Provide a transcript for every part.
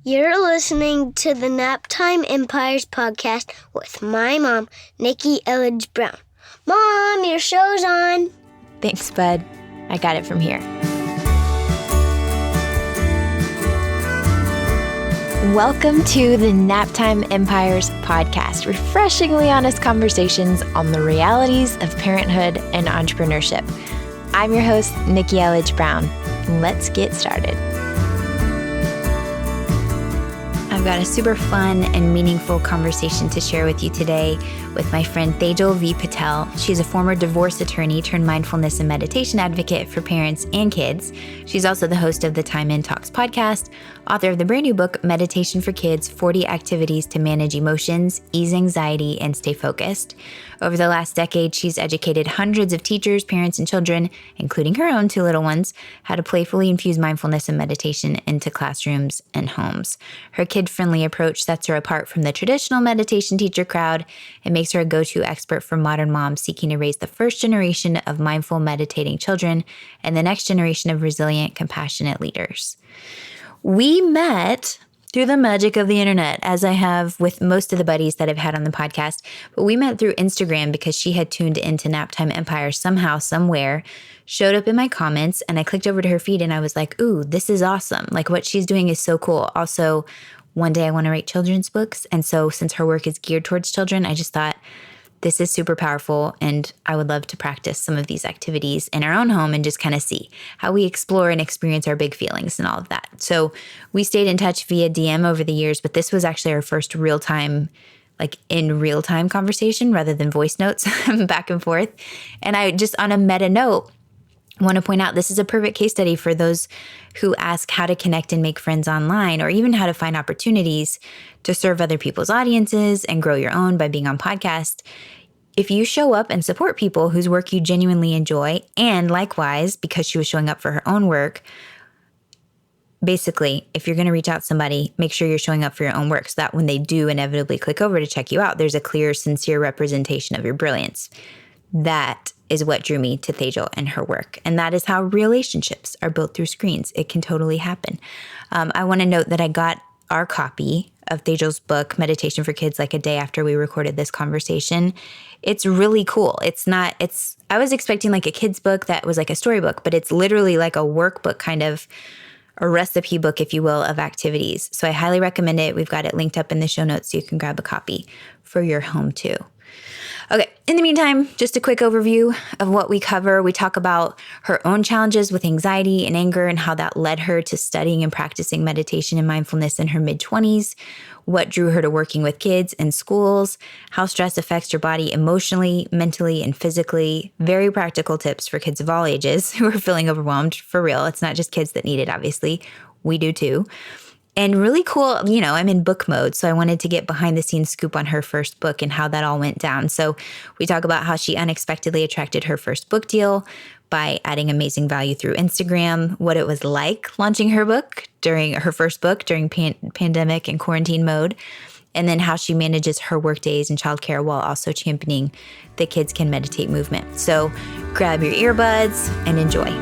You're listening to the Naptime Empires podcast with my mom, Nikki Elledge Brown. Mom, your show's on. Thanks, bud. I got it from here. Welcome to the Naptime Empires podcast, refreshingly honest conversations on the realities of parenthood and entrepreneurship. I'm your host, Nikki Elledge Brown. Let's get started. I've got a super fun and meaningful conversation to share with you today with my friend Tejal V. Patel. She's a former divorce attorney turned mindfulness and meditation advocate for parents and kids. She's also the host of the Time In Talks podcast, author of the brand new book, Meditation for Kids, 40 Activities to Manage Emotions, Ease Anxiety, and Stay Focused. Over the last decade, she's educated hundreds of teachers, parents, and children, including her own two little ones, how to playfully infuse mindfulness and meditation into classrooms and homes. Her kid-friendly approach sets her apart from the traditional meditation teacher crowd and makes her a go-to expert for modern moms seeking to raise the first generation of mindful meditating children and the next generation of resilient, compassionate leaders. We met through the magic of the internet, as I have with most of the buddies that I've had on the podcast, but we met through Instagram because she had tuned into Naptime Empire somehow, somewhere, showed up in my comments, and I clicked over to her feed and I was like, ooh, this is awesome. Like, what she's doing is so cool. Also, one day I want to write children's books. And so since her work is geared towards children, I just thought this is super powerful. And I would love to practice some of these activities in our own home and just kind of see how we explore and experience our big feelings and all of that. So we stayed in touch via DM over the years, but this was actually our first real-time, like in real-time conversation rather than voice notes back and forth. And I just, on a meta note, want to point out this is a perfect case study for those who ask how to connect and make friends online, or even how to find opportunities to serve other people's audiences and grow your own by being on podcast. If you show up and support people whose work you genuinely enjoy, and likewise, because she was showing up for her own work, basically, if you're going to reach out to somebody, make sure you're showing up for your own work so that when they do inevitably click over to check you out, there's a clear, sincere representation of your brilliance. That is what drew me to Tejal and her work. And that is how relationships are built through screens. It can totally happen. I want to note that I got our copy of Tejal's book, Meditation for Kids, like a day after we recorded this conversation. It's really cool. I was expecting like a kid's book that was like a storybook, but it's literally like a workbook, kind of a recipe book, if you will, of activities. So I highly recommend it. We've got it linked up in the show notes so you can grab a copy for your home too. Okay, in the meantime, just a quick overview of what we cover. We talk about her own challenges with anxiety and anger and how that led her to studying and practicing meditation and mindfulness in her mid-20s, what drew her to working with kids in schools, how stress affects your body emotionally, mentally, and physically. Very practical tips for kids of all ages who are feeling overwhelmed, for real. It's not just kids that need it, obviously. We do too. And really cool, I'm in book mode, so I wanted to get behind the scenes scoop on her first book and how that all went down. So we talk about how she unexpectedly attracted her first book deal by adding amazing value through Instagram, what it was like launching her first book during pandemic and quarantine mode, and then how she manages her work days and childcare while also championing the Kids Can Meditate movement. So grab your earbuds and enjoy.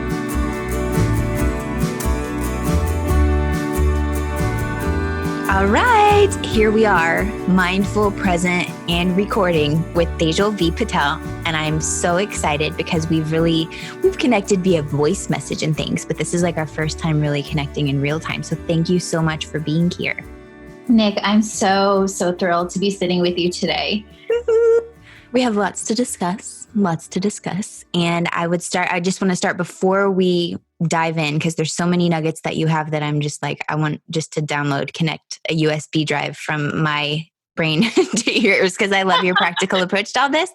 All right, here we are, mindful, present, and recording with Tejal V. Patel. And I'm so excited because we've connected via voice message and things, but this is like our first time really connecting in real time. So thank you so much for being here. Nick, I'm so thrilled to be sitting with you today. We have lots to discuss. And I just want to start before we dive in, because there's so many nuggets that you have that I'm just like, I want just to connect a USB drive from my brain to yours, because I love your practical approach to all this.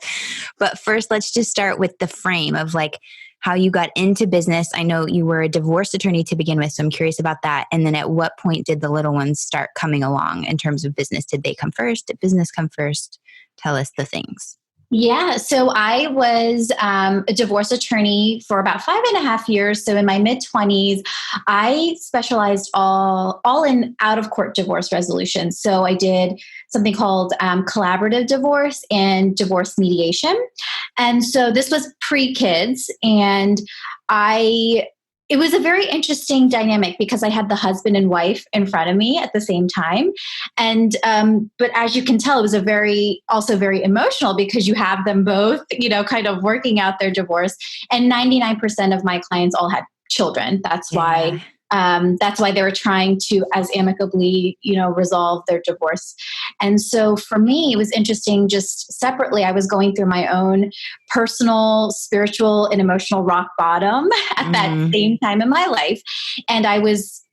But first, let's just start with the frame of like how you got into business. I know you were a divorce attorney to begin with, so I'm curious about that. And then at what point did the little ones start coming along in terms of business? Did they come first? Did business come first? Tell us the things. Yeah. So I was a divorce attorney for about 5.5 years. So in my mid-20s, I specialized all in out-of-court divorce resolution. So I did something called collaborative divorce and divorce mediation. And so this was pre-kids. And I it was a very interesting dynamic because I had the husband and wife in front of me at the same time. And, but as you can tell, it was also very emotional because you have them both, kind of working out their divorce. And 99% of my clients all had children. That's why they were trying to as amicably, resolve their divorce. And so for me, it was interesting just separately. I was going through my own personal, spiritual, and emotional rock bottom at that same time in my life. And I was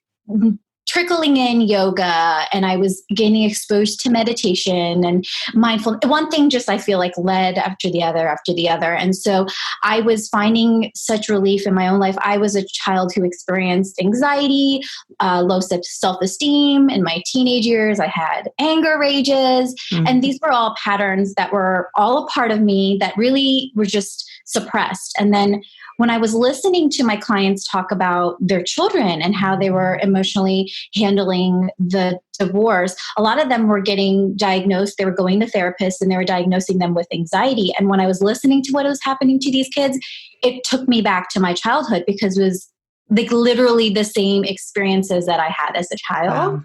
trickling in yoga, and I was getting exposed to meditation and mindfulness. One thing just I feel like led after the other. And so I was finding such relief in my own life. I was a child who experienced anxiety, low self-esteem. In my teenage years, I had anger rages. And these were all patterns that were all a part of me that really were just suppressed. And then when I was listening to my clients talk about their children and how they were emotionally handling the divorce, a lot of them were getting diagnosed. They were going to therapists and they were diagnosing them with anxiety. And when I was listening to what was happening to these kids, it took me back to my childhood because it was like literally the same experiences that I had as a child. Wow.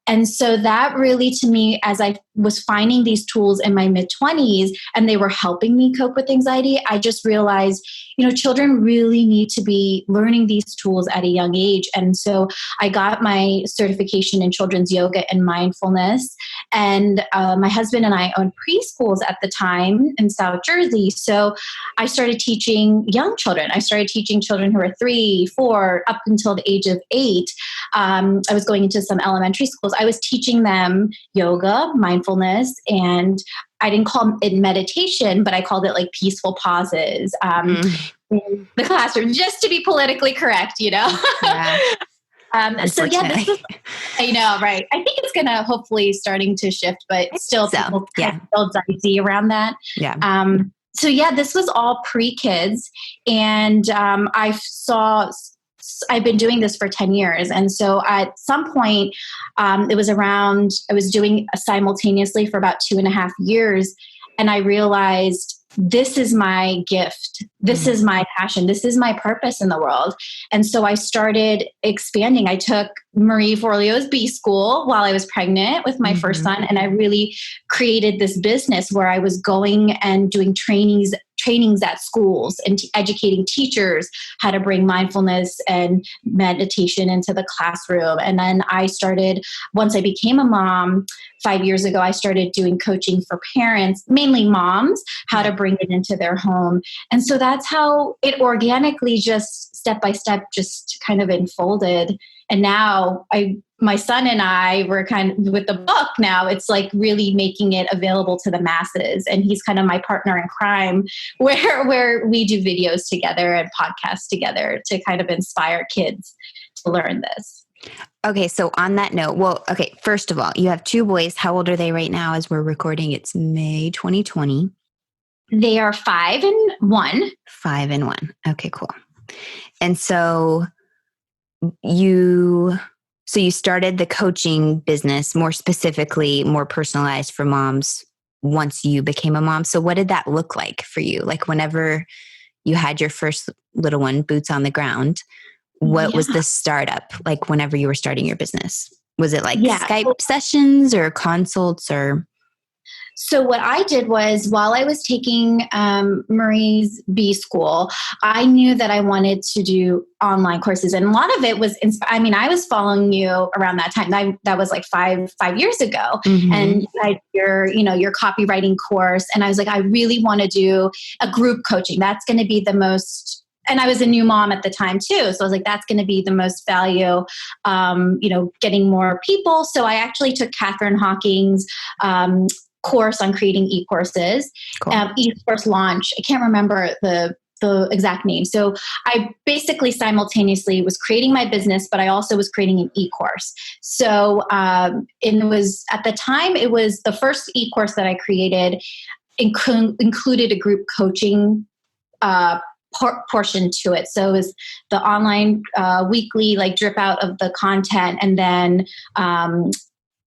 And so that really, to me, as I was finding these tools in my mid-20s and they were helping me cope with anxiety, I just realized, children really need to be learning these tools at a young age. And so I got my certification in children's yoga and mindfulness. And my husband and I owned preschools at the time in South Jersey. So I started teaching young children. I started teaching children who were 3, 4, up until the age of 8. I was going into some elementary schools. I was teaching them yoga, mindfulness, and I didn't call it meditation, but I called it like peaceful pauses in the classroom, just to be politically correct, Yeah. So yeah, this was, I know, right. I think it's going to hopefully starting to shift, but still people kind of feel dicey around that. Yeah. So yeah, this was all pre-kids, and I've been doing this for 10 years. And so at some point, it was around, I was doing simultaneously for about 2.5 years. And I realized this is my gift. This is my passion. This is my purpose in the world. And so I started expanding. I took Marie Forleo's B School while I was pregnant with my first son. And I really created this business where I was going and doing trainings at schools and educating teachers how to bring mindfulness and meditation into the classroom. And then I started, once I became a mom 5 years ago, I started doing coaching for parents, mainly moms, how to bring it into their home. And so that's how it organically, just step by step, just kind of unfolded. And now my son and I were kind of with the book now, it's like really making it available to the masses. And he's kind of my partner in crime where we do videos together and podcasts together to kind of inspire kids to learn this. Okay. So on that note, first of all, you have 2 boys. How old are they right now as we're recording? It's May 2020. They are 5 and 1. 5 and 1. Okay, cool. And so you started the coaching business, more specifically, more personalized for moms once you became a mom. So what did that look like for you? Like whenever you had your first little one, boots on the ground, what was the startup like whenever you were starting your business? Was it like Skype sessions or consults or? So what I did was, while I was taking Marie's B School, I knew that I wanted to do online courses. And a lot of it was, I was following you around that time. That was like five years ago. And you had your copywriting course. And I was like, I really want to do a group coaching. That's going to be the most, and I was a new mom at the time too. So I was like, that's going to be the most value, getting more people. So I actually took Catherine Hawking's course on creating e-courses, e-course launch. I can't remember the exact name. So I basically simultaneously was creating my business, but I also was creating an e-course. So it was, at the time, it was the first e-course that I created included a group coaching portion to it. So it was the online weekly drip out of the content, and then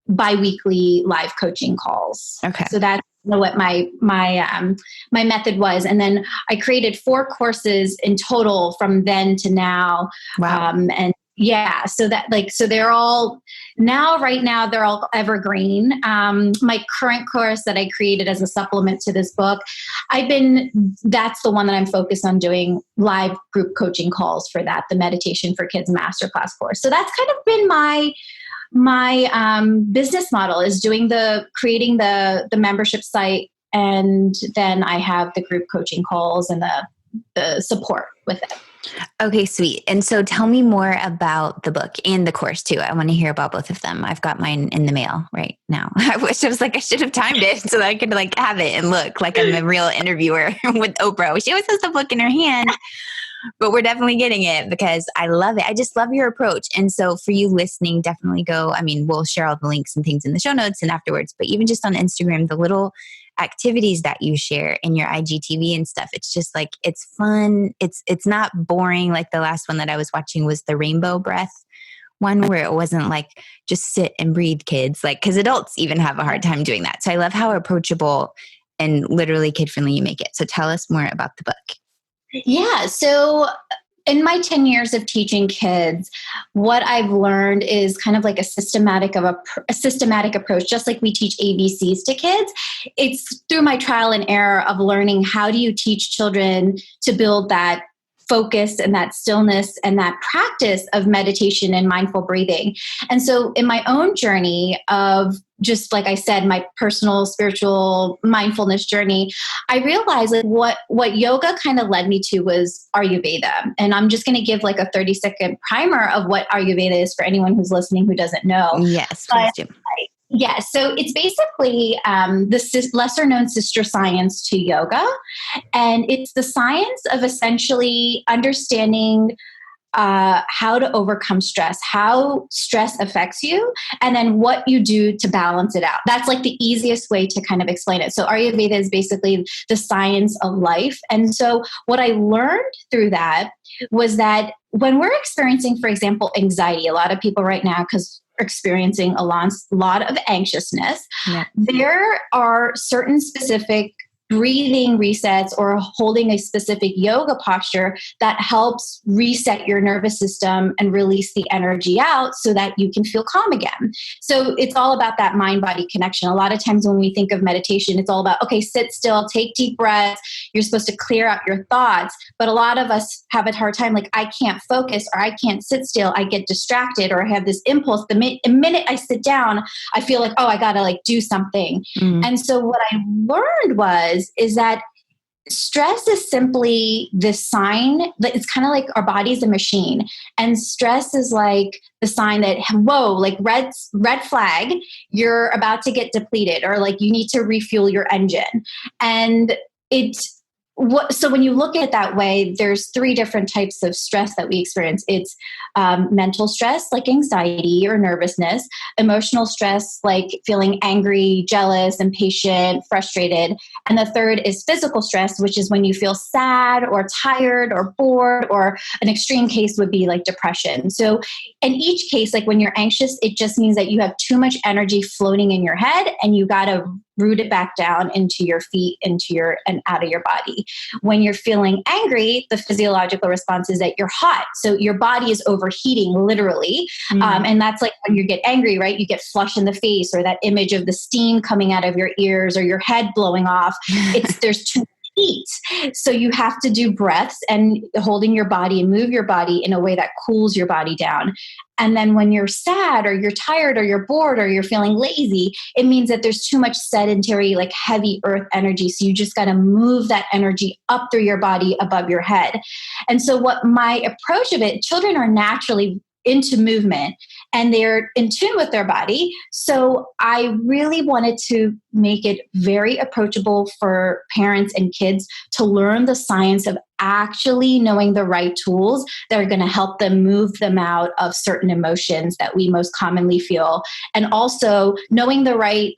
bi-weekly live coaching calls. Okay. So that's know what my method was. And then I created 4 courses in total from then to now. Wow. And yeah, so they're all right now, they're all evergreen. My current course that I created as a supplement to this book, that's the one that I'm focused on doing live group coaching calls for that, the Meditation for Kids Masterclass course. So that's kind of been my business model, is creating the membership site. And then I have the group coaching calls and the support with it. Okay, sweet. And so tell me more about the book and the course too. I want to hear about both of them. I've got mine in the mail right now. I wish I should have timed it so that I could have it and look like I'm a real interviewer with Oprah. She always has the book in her hand, but we're definitely getting it because I love it. I just love your approach. And so for you listening, definitely go. I mean, we'll share all the links and things in the show notes and afterwards, but even just on Instagram, the little activities that you share in your IGTV and stuff. It's just it's fun. It's not boring. Like the last one that I was watching was the rainbow breath one, where it wasn't just sit and breathe, kids, because adults even have a hard time doing that. So I love how approachable and literally kid friendly you make it. So tell us more about the book. Yeah. So in my 10 years of teaching kids, what I've learned is kind of like a systematic approach, just like we teach ABCs to kids. It's through my trial and error of learning how do you teach children to build that focus and that stillness and that practice of meditation and mindful breathing. And so in my own journey of, just like I said, my personal spiritual mindfulness journey, I realized what yoga kind of led me to was Ayurveda. And I'm just going to give a 30-second primer of what Ayurveda is for anyone who's listening who doesn't know. Yes, please do. Yeah, so it's basically the lesser known sister science to yoga. And it's the science of essentially understanding how to overcome stress, how stress affects you, and then what you do to balance it out. That's the easiest way to kind of explain it. So Ayurveda is basically the science of life. And so what I learned through that was that when we're experiencing, for example, anxiety, a lot of people right now, because experiencing a lot of anxiousness, there are certain specific breathing resets or holding a specific yoga posture that helps reset your nervous system and release the energy out so that you can feel calm again. So it's all about that mind-body connection. A lot of times when we think of meditation, it's all about, okay, sit still, take deep breaths. You're supposed to clear out your thoughts. But a lot of us have a hard time, I can't focus or I can't sit still. I get distracted or I have this impulse. The minute I sit down, I feel I got to do something. And so what I learned is that stress is simply this sign that it's kind of like our body's a machine, and stress is the sign that, whoa, red flag, you're about to get depleted, or you need to refuel your engine. And so when you look at it that way, there's 3 different types of stress that we experience. It's mental stress, like anxiety or nervousness, emotional stress, like feeling angry, jealous, impatient, frustrated. And the third is physical stress, which is when you feel sad or tired or bored, or an extreme case would be depression. So in each case, when you're anxious, it just means that you have too much energy floating in your head and you got to root it back down into your feet, and out of your body. When you're feeling angry, the physiological response is that you're hot. So your body is overheating, literally. And that's when you get angry, right? You get flushed in the face, or that image of the steam coming out of your ears, or your head blowing off. There's too much heat. So you have to do breaths and holding your body and move your body in a way that cools your body down. And then when you're sad or you're tired or you're bored or you're feeling lazy, it means that there's too much sedentary, heavy earth energy. So you just got to move that energy up through your body above your head. And so what my approach of it, children are naturally into movement and they're in tune with their body. So I really wanted to make it very approachable for parents and kids to learn the science of actually knowing the right tools that are going to help them move them out of certain emotions that we most commonly feel. And also knowing the right,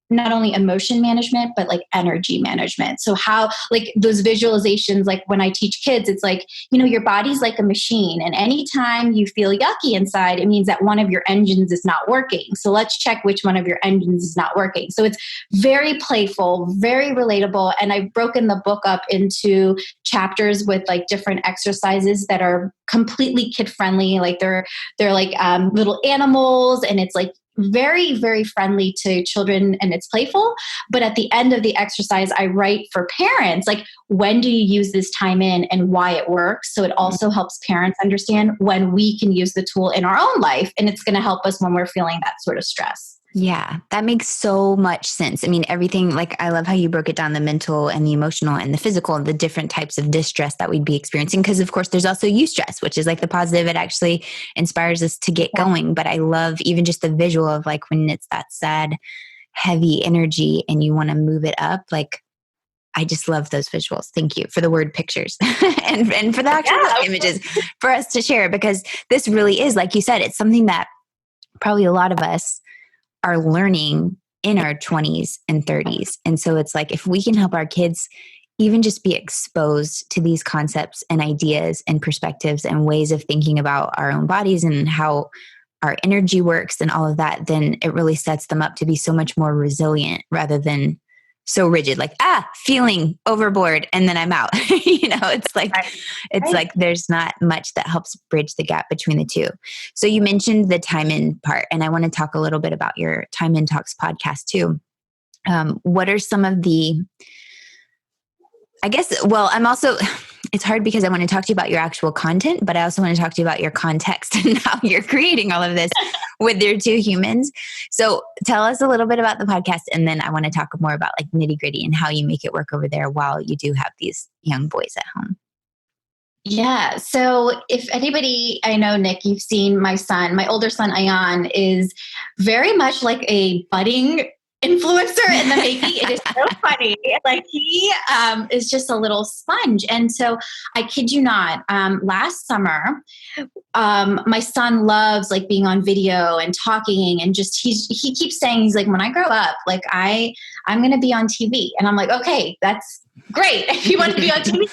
not only emotion management, but like energy management. So how, like those visualizations, like when I teach kids, it's like, your body's like a machine. And anytime you feel yucky inside, it means that one of your engines is not working. So let's check which one of your engines is not working. So it's very playful, very relatable. And I've broken the book up into chapters with like different exercises that are completely kid friendly. Like they're like little animals, and it's like very, very friendly to children, and it's playful. But at the end of the exercise, I write for parents, like, when do you use this time in and why it works? So it also helps parents understand when we can use the tool in our own life. And it's going to help us when we're feeling that sort of stress. Yeah, that makes so much sense. I mean, everything, like, I love how you broke it down, the mental and the emotional and the physical, the different types of distress that we'd be experiencing. Because of course there's also eustress, which is like the positive. It actually inspires us to get going. But I love even just the visual of like when it's that sad, heavy energy and you want to move it up. Like, I just love those visuals. Thank you for the word pictures and for the actual images for us to share, because this really is, like you said, it's something that probably a lot of us are learning in our 20s and 30s. And so it's like, if we can help our kids even just be exposed to these concepts and ideas and perspectives and ways of thinking about our own bodies and how our energy works and all of that, then it really sets them up to be so much more resilient rather than so rigid, like, feeling overboard and then I'm out. It's like, like there's not much that helps bridge the gap between the two. So you mentioned the time in part, and I want to talk a little bit about your Time In Talks podcast too. What are some of the, it's hard because I want to talk to you about your actual content, but I also want to talk to you about your context and how you're creating all of this with your two humans. So tell us a little bit about the podcast, and then I want to talk more about like nitty gritty and how you make it work over there while you do have these young boys at home. Yeah. So if anybody, I know, Nick, you've seen my son, my older son, Ayan, is very much like a budding influencer in the making. It is so funny. Like he is just a little sponge. And so I kid you not, last summer, my son loves like being on video and talking, and just he keeps saying, he's like, when I grow up, like I'm going to be on TV. And I'm like, okay, that's great if you want to be on TV.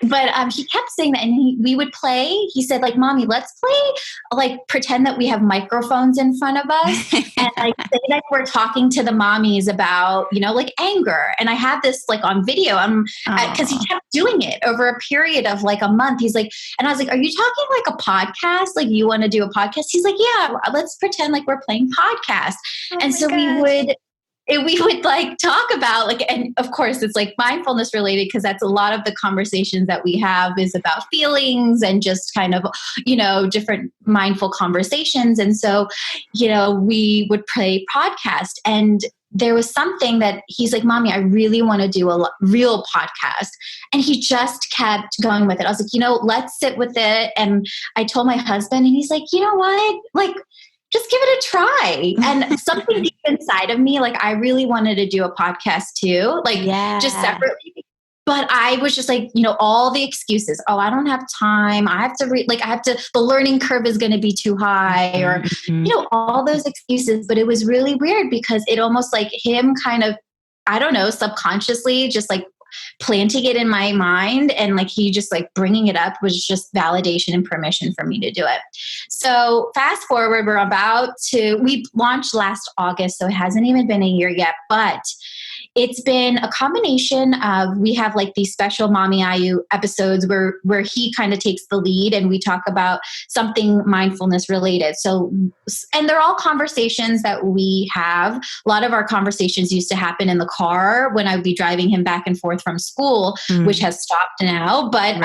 But he kept saying that, and we would play. He said, like, Mommy, let's play, like, pretend that we have microphones in front of us and like say that we're talking to the mommies about, like anger. And I have this like on video because he kept doing it over a period of like a month. He's like, and I was like, are you talking like a podcast? Like, you want to do a podcast? He's like, yeah, let's pretend like we're playing podcast. And so we would like talk about like, and of course it's like mindfulness related, because that's a lot of the conversations that we have is about feelings and just kind of, different mindful conversations. And so, we would play podcast, and there was something that he's like, Mommy, I really want to do a real podcast. And he just kept going with it. I was like, let's sit with it. And I told my husband, and he's like, you know what? Like, just give it a try. And something deep inside of me, like, I really wanted to do a podcast too, like just separately. But I was just like, all the excuses. Oh, I don't have time. I have to the learning curve is going to be too high, or, all those excuses. But it was really weird because it almost like him kind of, I don't know, subconsciously just like planting it in my mind, and like he just like bringing it up was just validation and permission for me to do it. So fast forward, we launched last August, so it hasn't even been a year yet, but it's been a combination of, we have like these special Mommy Ayu episodes where he kind of takes the lead and we talk about something mindfulness related. So, and they're all conversations that we have. A lot of our conversations used to happen in the car when I would be driving him back and forth from school, which has stopped now. But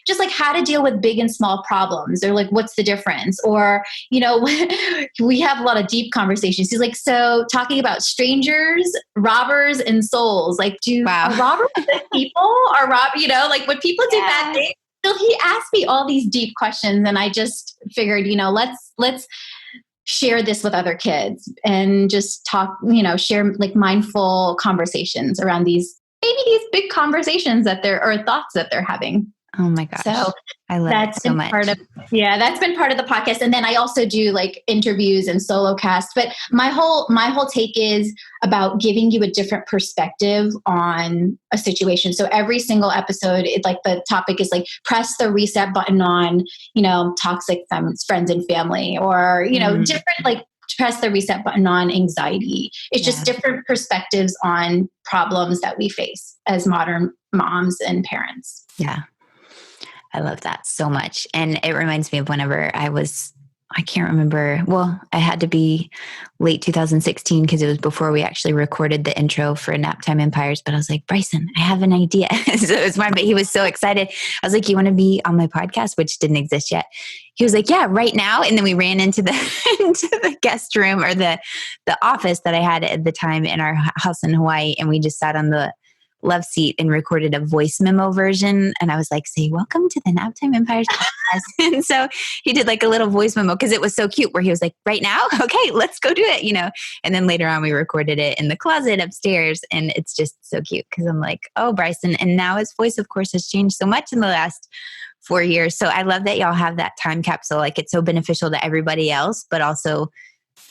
just like how to deal with big and small problems, or like, what's the difference? Or, we have a lot of deep conversations. He's like, so talking about strangers, robbers, and souls, like, are robbers good people? Or like when people do bad things? So he asked me all these deep questions, and I just figured, let's share this with other kids and just talk, share like mindful conversations around these big conversations or thoughts that they're having. Oh my gosh. So I love it so much. That's been part of the podcast. And then I also do like interviews and solo casts, but my whole take is about giving you a different perspective on a situation. So every single episode, the topic is like, press the reset button on, toxic friends and family, or, different, like, press the reset button on anxiety. It's just different perspectives on problems that we face as modern moms and parents. Yeah. I love that so much. And it reminds me of whenever I can't remember. Well, I had to be late 2016 because it was before we actually recorded the intro for Naptime Empires. But I was like, Bryson, I have an idea. So it was mine, but he was so excited. I was like, you want to be on my podcast, which didn't exist yet? He was like, yeah, right now. And then we ran into the into the guest room, or the office that I had at the time in our house in Hawaii. And we just sat on the love seat and recorded a voice memo version. And I was like, say, welcome to the Naptime Empires podcast. And so he did like a little voice memo because it was so cute, where he was like, right now? Okay, let's go do it, And then later on we recorded it in the closet upstairs. And it's just so cute because I'm like, oh, Bryson. And now his voice, of course, has changed so much in the last 4 years. So I love that y'all have that time capsule. Like, it's so beneficial to everybody else, but also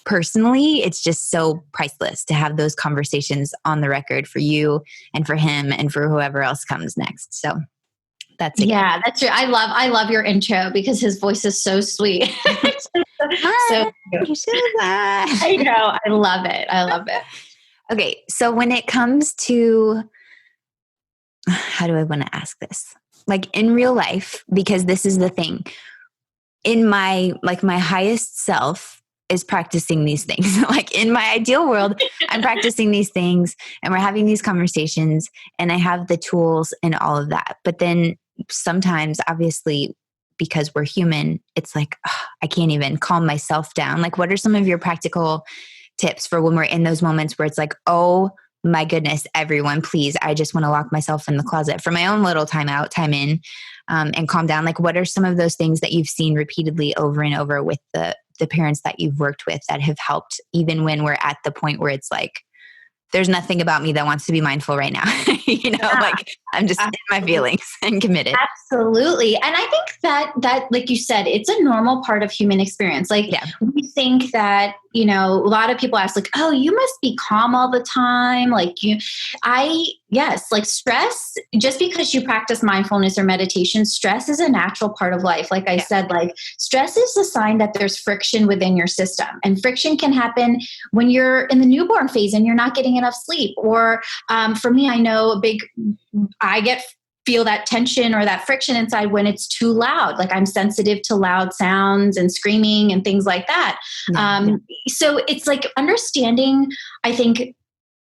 personally, it's just so priceless to have those conversations on the record for you and for him and for whoever else comes next. So that's it. Yeah, that's true. I love your intro because his voice is so sweet. So you should have. I know. I love it. Okay. So when it comes to, how do I want to ask this? Like in real life, because this is the thing, in my highest self is practicing these things. Like in my ideal world, I'm practicing these things and we're having these conversations and I have the tools and all of that. But then sometimes, obviously, because we're human, it's like, I can't even calm myself down. Like, what are some of your practical tips for when we're in those moments where it's like, oh my goodness, everyone, please, I just want to lock myself in the closet for my own little time in, and calm down. Like, what are some of those things that you've seen repeatedly over and over with the parents that you've worked with that have helped, even when we're at the point where it's like, there's nothing about me that wants to be mindful right now. Like I'm just in my feelings and committed. Absolutely. And I think that, like you said, it's a normal part of human experience. Like we think that, a lot of people ask like, oh, you must be calm all the time. Like like stress, just because you practice mindfulness or meditation, stress is a natural part of life. Like I said, like stress is a sign that there's friction within your system, and friction can happen when you're in the newborn phase and you're not getting enough sleep. Or for me, I know feel that tension or that friction inside when it's too loud. Like I'm sensitive to loud sounds and screaming and things like that. So it's like understanding, I think,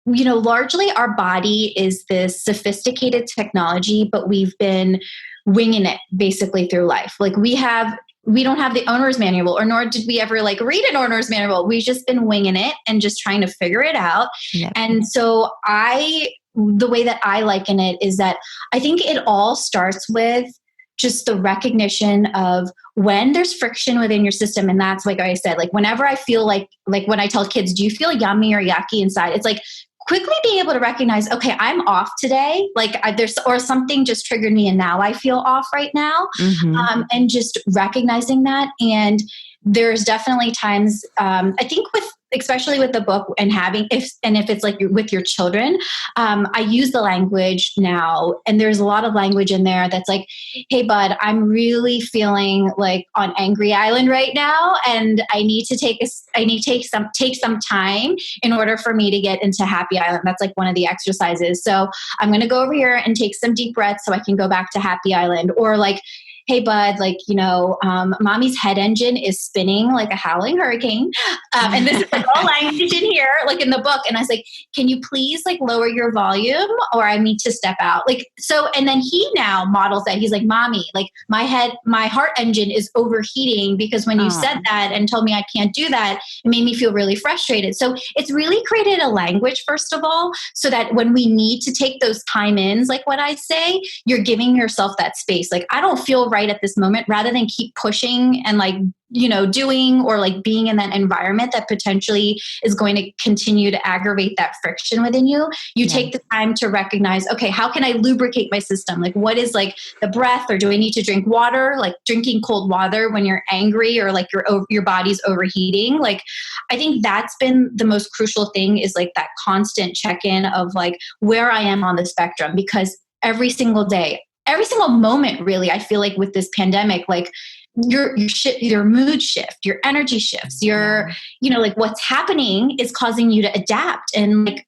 largely our body is this sophisticated technology, but we've been winging it basically through life. Like we don't have the owner's manual, or nor did we ever like read an owner's manual. We've just been winging it and just trying to figure it out. Yeah. And so the way that I liken it is that I think it all starts with just the recognition of when there's friction within your system. And that's like I said, like whenever I feel like when I tell kids, do you feel yummy or yucky inside? It's like quickly being able to recognize, okay, I'm off today. Like or something just triggered me and now I feel off right now. Mm-hmm. And just recognizing that. And there's definitely times, I think especially with the book and if it's like with your children, I use the language now, and there's a lot of language in there that's like, hey bud, I'm really feeling like on Angry Island right now, and I need to take some time in order for me to get into Happy Island. That's like one of the exercises. So I'm going to go over here and take some deep breaths so I can go back to Happy Island. Or like, hey bud, like, mommy's head engine is spinning like a howling hurricane. And this is like all language in here, like in the book. And I was like, can you please like lower your volume, or I need to step out? Like, so, and then he now models that. He's like, mommy, like my heart engine is overheating because when you said that and told me I can't do that, it made me feel really frustrated. So it's really created a language, first of all, so that when we need to take those time ins, like what I say, you're giving yourself that space. Like, I don't feel right at this moment, rather than keep pushing and like, doing or like being in that environment that potentially is going to continue to aggravate that friction within you, take the time to recognize, okay, how can I lubricate my system? Like, what is like the breath, or do I need to drink water? Like drinking cold water when you're angry, or like your body's overheating. Like, I think that's been the most crucial thing, is like that constant check-in of like where I am on the spectrum, because every single day, every single moment, really, I feel like with this pandemic, like your mood shift, your energy shifts, like what's happening is causing you to adapt and like,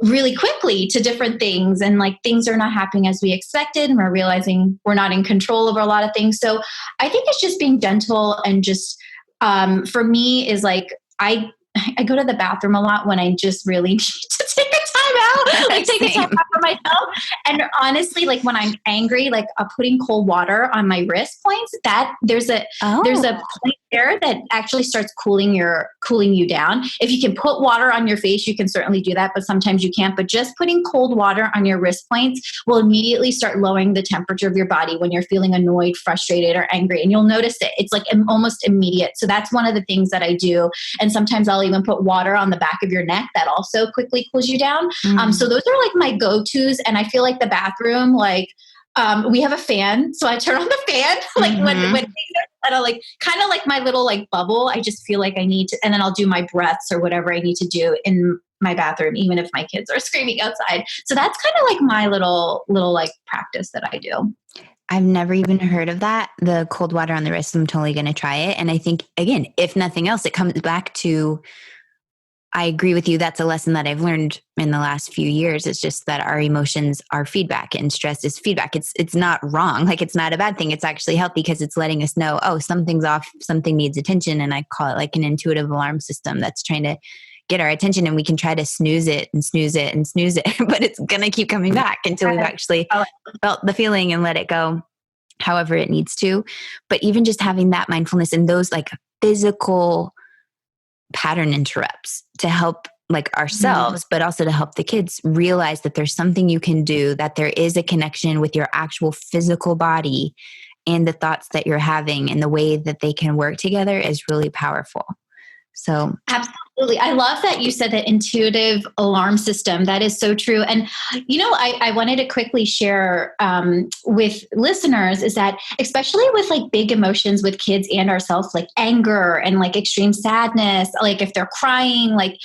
really quickly to different things. And like things are not happening as we expected. And we're realizing we're not in control over a lot of things. So I think it's just being gentle, and just, for me is like, I go to the bathroom a lot when I just really need to take a time out, like take a time out for myself. And honestly, like when I'm angry, like putting cold water on my wrist points, that there's a point there that actually starts cooling you down. If you can put water on your face, you can certainly do that, but sometimes you can't. But just putting cold water on your wrist points will immediately start lowering the temperature of your body when you're feeling annoyed, frustrated, or angry. And you'll notice it. It's like almost immediate. So that's one of the things that I do. And sometimes I'll even put water on the back of your neck. That also quickly cools you down. So those are like my go-tos. And I feel like the bathroom, like, we have a fan, so I turn on the fan like when things are settled, like kind of like my little like bubble. I just feel like I need to, and then I'll do my breaths or whatever I need to do in my bathroom, even if my kids are screaming outside. So that's kind of like my little like practice that I do. I've never even heard of that. The cold water on the wrist. I'm totally going to try it. And I think, again, if nothing else, it comes back to, I agree with you. That's a lesson that I've learned in the last few years. It's just that our emotions are feedback, and stress is feedback. It's not wrong. Like, it's not a bad thing. It's actually healthy, because it's letting us know, oh, something's off, something needs attention. And I call it like an intuitive alarm system that's trying to get our attention, and we can try to snooze it and snooze it and snooze it, but it's going to keep coming back until we've actually felt the feeling and let it go however it needs to. But even just having that mindfulness and those like physical pattern interrupts to help like ourselves, but also to help the kids realize that there's something you can do, that there is a connection with your actual physical body and the thoughts that you're having, and the way that they can work together is really powerful. So absolutely. I love that you said that intuitive alarm system. That is so true. And, I wanted to quickly share with listeners is that, especially with like big emotions with kids and ourselves, like anger and like extreme sadness, like if they're crying, like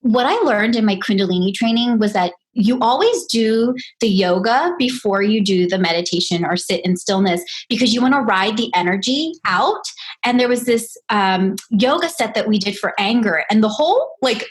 what I learned in my Kundalini training was that you always do the yoga before you do the meditation or sit in stillness, because you want to ride the energy out. And there was this yoga set that we did for anger, and the whole like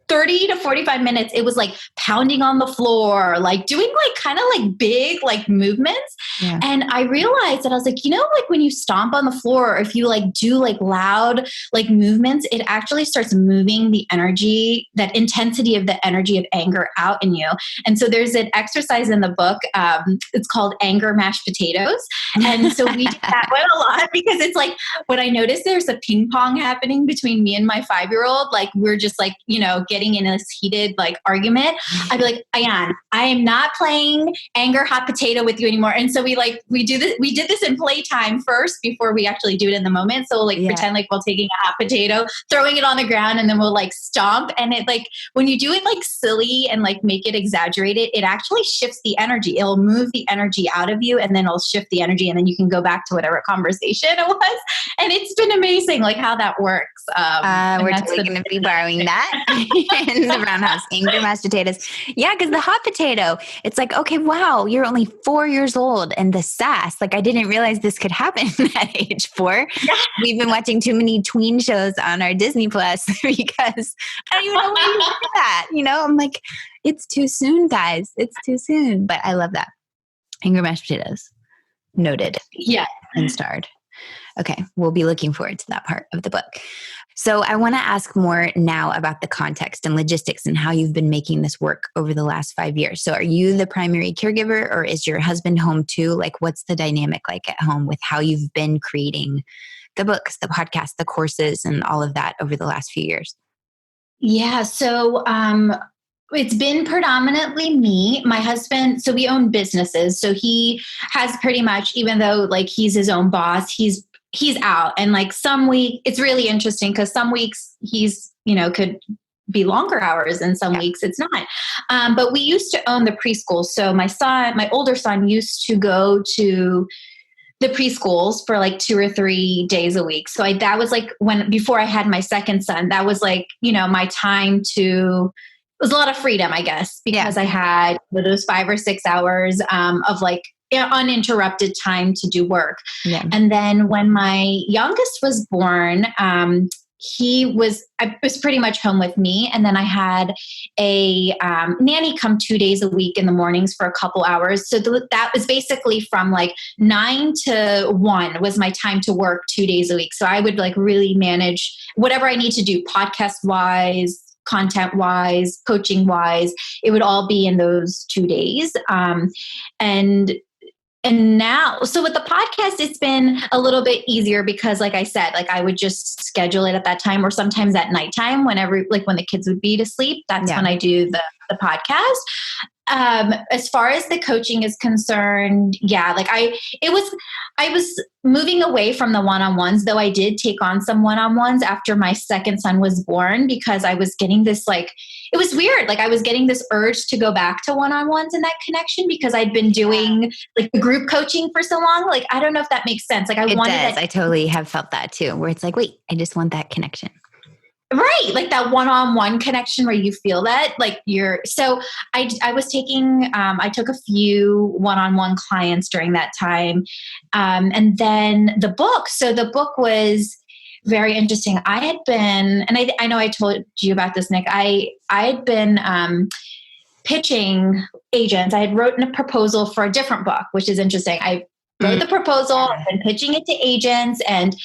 30 to 45 minutes, it was like pounding on the floor, like doing like kind of like big like movements. Yeah. And I realized that I was like, like when you stomp on the floor, or if you like do like loud like movements, it actually starts moving the energy, that intensity of the energy of anger out in you. And so there's an exercise in the book. It's called anger mashed potatoes. And so we did that one a lot, because it's like when I noticed there's a ping pong happening between me and my 5-year-old, like we're just like, getting in this heated like argument, I'd be like, Ayan, I am not playing anger hot potato with you anymore. And so we did this in playtime first before we actually do it in the moment. So like pretend like we're taking a hot potato, throwing it on the ground, and then we'll like stomp. And it like, when you do it like silly and like make it exaggerated, it actually shifts the energy. It'll move the energy out of you, and then it'll shift the energy, and then you can go back to whatever conversation it was. And it's been amazing like how that works. We're totally going to be borrowing that. In the brown house, anger mashed potatoes. Yeah, because the hot potato, it's like, okay, wow, you're only 4 years old, and the sass, like I didn't realize this could happen at age 4. Yeah. We've been watching too many tween shows on our Disney Plus because I don't even know where you look at that. I'm like, it's too soon, guys. It's too soon. But I love that. Anger mashed potatoes. Noted. Yeah. And starred. Okay, we'll be looking forward to that part of the book. So I want to ask more now about the context and logistics and how you've been making this work over the last 5 years. So are you the primary caregiver, or is your husband home too? Like, what's the dynamic like at home with how you've been creating the books, the podcast, the courses, and all of that over the last few years? Yeah. So It's been predominantly me. My husband, so we own businesses. So he has pretty much, even though like he's his own boss, he's out. And like some week, it's really interesting because some weeks he's, could be longer hours and some weeks it's not. But we used to own the preschool. So my older son used to go to the preschools for like 2 or 3 days a week. So that was like before I had my second son, that was like, my time to, it was a lot of freedom, I guess, because I had those 5 or 6 hours of like uninterrupted time to do work. Yeah. And then when my youngest was born, I was pretty much home with me. And then I had a nanny come 2 days a week in the mornings for a couple hours. So that was basically from like 9 to 1 was my time to work 2 days a week. So I would like really manage whatever I need to do podcast wise, content wise, coaching wise. It would all be in those 2 days. And now, so with the podcast, it's been a little bit easier because like I said, like I would just schedule it at that time or sometimes at nighttime when the kids would be to sleep, that's when I do the podcast. As far as the coaching is concerned, I was moving away from the one-on-ones, though I did take on some one-on-ones after my second son was born because I was getting this it was weird. Like I was getting this urge to go back to one-on-ones and that connection because I'd been doing like the group coaching for so long. Like, I don't know if that makes sense. Like I totally have felt that too, where it's like, wait, I just want that connection. Right. Like that one-on-one connection where you feel that like so I was taking, I took a few one-on-one clients during that time. And then the book was very interesting. I had been, and I know I told you about this, Nick, I had been, pitching agents. I had written a proposal for a different book, which is interesting. I wrote the proposal and pitching it to agents. And,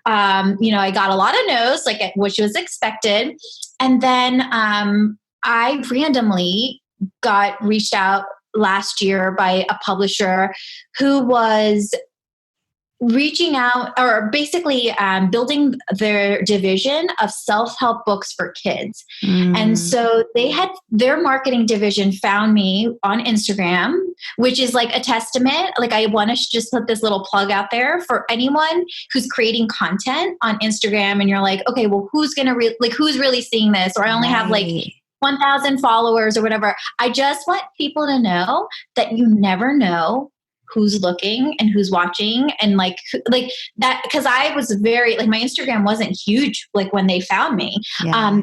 I got a lot of no's, like which was expected. And then I randomly got reached out last year by a publisher who was reaching out or basically building their division of self-help books for kids. And so their marketing division found me on Instagram, which is like a testament. Like I want to just put this little plug out there for anyone who's creating content on Instagram and you're like, okay, well, who's going to who's really seeing this? Or I only have like 1,000 followers or whatever. I just want people to know that you never know who's looking and who's watching and like that, because I was very like my Instagram wasn't huge like when they found me.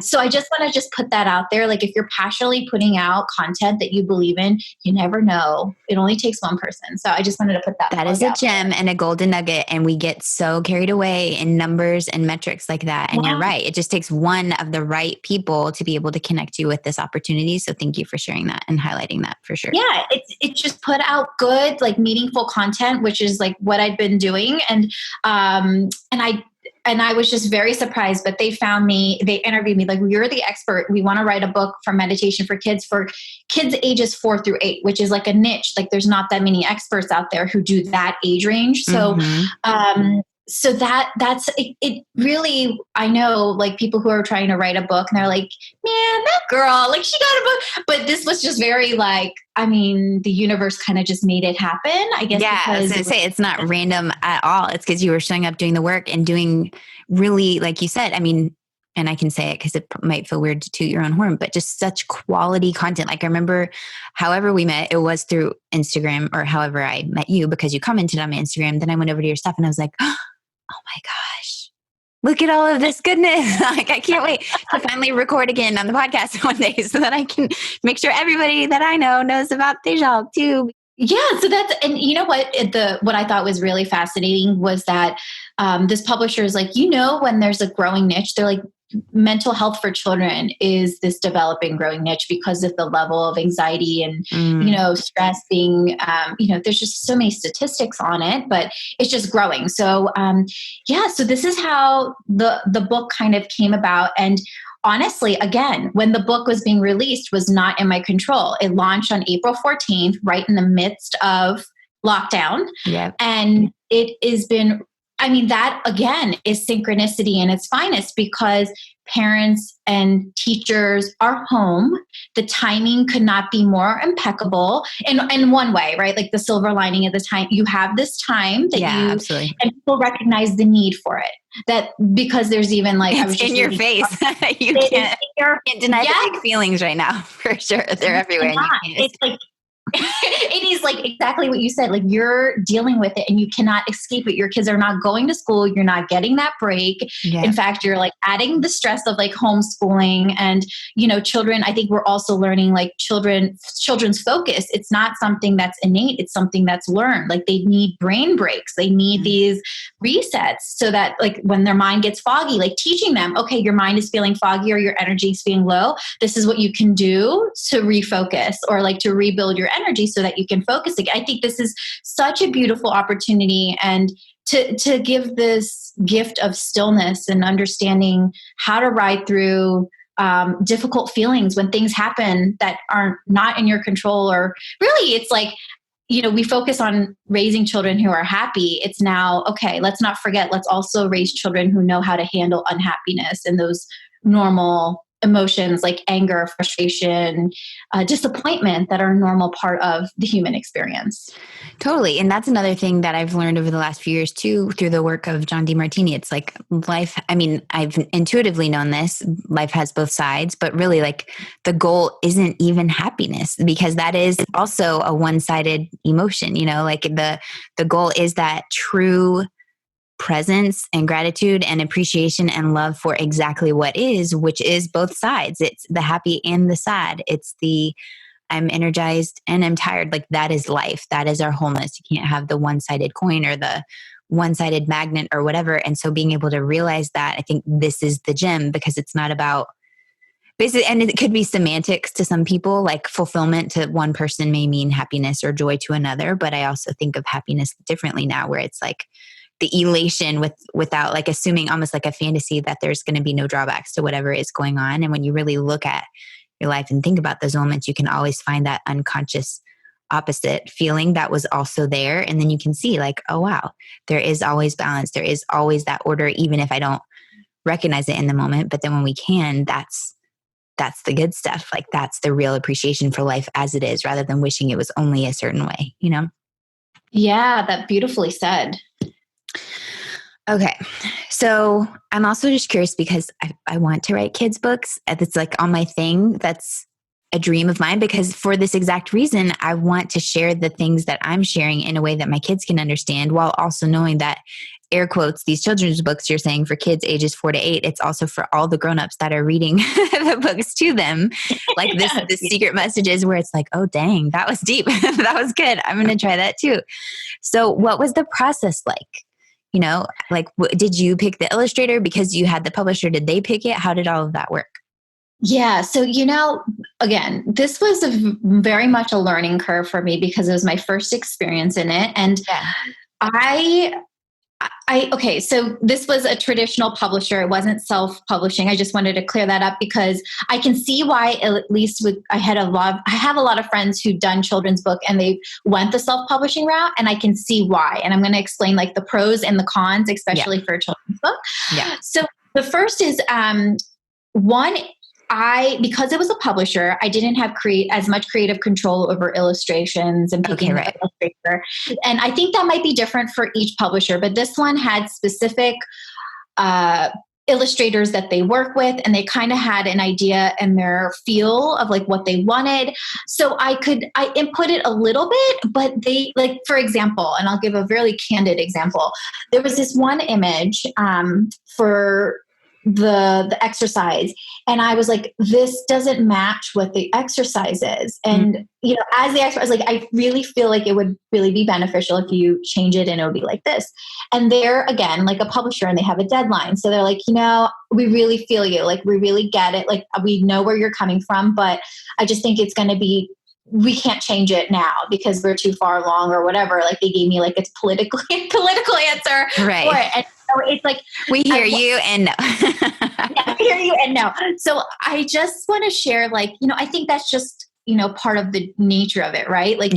So I just want to just put that out there. Like if you're passionately putting out content that you believe in, you never know. It only takes one person. So I just wanted to put that. That is a gem and a golden nugget. And we get so carried away in numbers and metrics like that. And you're right. It just takes one of the right people to be able to connect you with this opportunity. So thank you for sharing that and highlighting that for sure. Yeah. It just put out good, like meaningful content, which is like what I'd been doing. And I was just very surprised, but they found me, they interviewed me like, you're the expert. We want to write a book for meditation for kids ages 4 through 8, which is like a niche. Like there's not that many experts out there who do that age range. So, so that's it really, I know like people who are trying to write a book and they're like, man, that girl, like she got a book, but this was just very like, I mean, the universe kind of just made it happen, I guess. Yeah, I was going to say it's not random at all. It's because you were showing up, doing the work and doing really, like you said, I mean, and I can say it because it might feel weird to toot your own horn, but just such quality content. Like I remember however we met, it was through Instagram or however I met you because you commented on my Instagram. Then I went over to your stuff and I was like, oh my gosh, look at all of this goodness. Like I can't wait to finally record again on the podcast one day so that I can make sure everybody that I know knows about Tejal too. Yeah. So and you know what, what I thought was really fascinating was that this publisher is like, when there's a growing niche, they're like, mental health for children is this developing growing niche because of the level of anxiety and, stress being, there's just so many statistics on it, but it's just growing. So, so this is how the book kind of came about. And honestly, again, when the book was being released was not in my control. It launched on April 14th, right in the midst of lockdown. Yep. And it has been, I mean, that again is synchronicity in its finest, because parents and teachers are home. The timing could not be more impeccable in one way, right? Like the silver lining of the time, you have this time that Yeah, absolutely. and people recognize the need for it. That because there's even like, it's in your face. You can't deny the big feelings right now, for sure. They're everywhere. And you can't. It's like, it is like exactly what you said. Like you're dealing with it and you cannot escape it. Your kids are not going to school. You're not getting that break. Yeah. In fact, you're like adding the stress of like homeschooling and, children. I think we're also learning like children's focus. It's not something that's innate. It's something that's learned. Like they need brain breaks. They need these resets so that like when their mind gets foggy, like teaching them, okay, your mind is feeling foggy or your energy is feeling low. This is what you can do to refocus or like to rebuild your energy so that you can focus again. I think this is such a beautiful opportunity, and to give this gift of stillness and understanding how to ride through difficult feelings when things happen that aren't not in your control. Or really, it's like, we focus on raising children who are happy. It's now, okay, let's not forget, let's also raise children who know how to handle unhappiness and those normal emotions like anger, frustration, disappointment that are a normal part of the human experience. Totally. And that's another thing that I've learned over the last few years too, through the work of John DeMartini. It's like life. I mean, I've intuitively known this. Life has both sides, but really like the goal isn't even happiness, because that is also a one-sided emotion, like the goal is that true presence and gratitude and appreciation and love for exactly what is, which is both sides. It's the happy and the sad. It's the I'm energized and I'm tired. Like that is life. That is our wholeness. You can't have the one-sided coin or the one-sided magnet or whatever. And so being able to realize that, I think this is the gem, because it's not about basically, and it could be semantics to some people, like fulfillment to one person may mean happiness or joy to another. But I also think of happiness differently now, where it's like the elation without like assuming almost like a fantasy that there's going to be no drawbacks to whatever is going on. And when you really look at your life and think about those moments, you can always find that unconscious opposite feeling that was also there. And then you can see like, oh, wow, there is always balance. There is always that order, even if I don't recognize it in the moment. But then when we can, that's the good stuff. Like that's the real appreciation for life as it is, rather than wishing it was only a certain way, Yeah, that beautifully said. Okay. So I'm also just curious because I want to write kids' books. It's like on my thing. That's a dream of mine, because for this exact reason, I want to share the things that I'm sharing in a way that my kids can understand, while also knowing that, air quotes, these children's books you're saying for kids ages 4 to 8, it's also for all the grownups that are reading the books to them. Like this secret messages where it's like, oh, dang, that was deep. That was good. I'm going to try that too. So what was the process like? Like, did you pick the illustrator because you had the publisher? Did they pick it? How did all of that work? Yeah. So, again, this was very much a learning curve for me, because it was my first experience in it. And okay, so this was a traditional publisher. It wasn't self-publishing. I just wanted to clear that up, because I can see why, at least I have a lot of friends who've done children's book and they went the self-publishing route, and I can see why. And I'm going to explain like the pros and the cons, especially for a children's book. Yeah. So the first is, one, because it was a publisher, I didn't have as much creative control over illustrations and picking an illustrator. And I think that might be different for each publisher, but this one had specific illustrators that they work with, and they kind of had an idea and their feel of like what they wanted. So I input it a little bit, but they, like, for example, and I'll give a really candid example. There was this one image for the exercise, and I was like, this doesn't match what the exercise is. And as the exercise, like, I really feel like it would really be beneficial if you change it and it would be like this. And they're, again, like a publisher, and they have a deadline, so they're like, we really feel you, like we really get it, like we know where you're coming from, but I just think it's going to be, we can't change it now because we're too far along or whatever. Like they gave me like a political answer for it. And so it's like, we hear you and no. Yeah, we hear you and no. So I just want to share, like, I think that's just, part of the nature of it, right? Like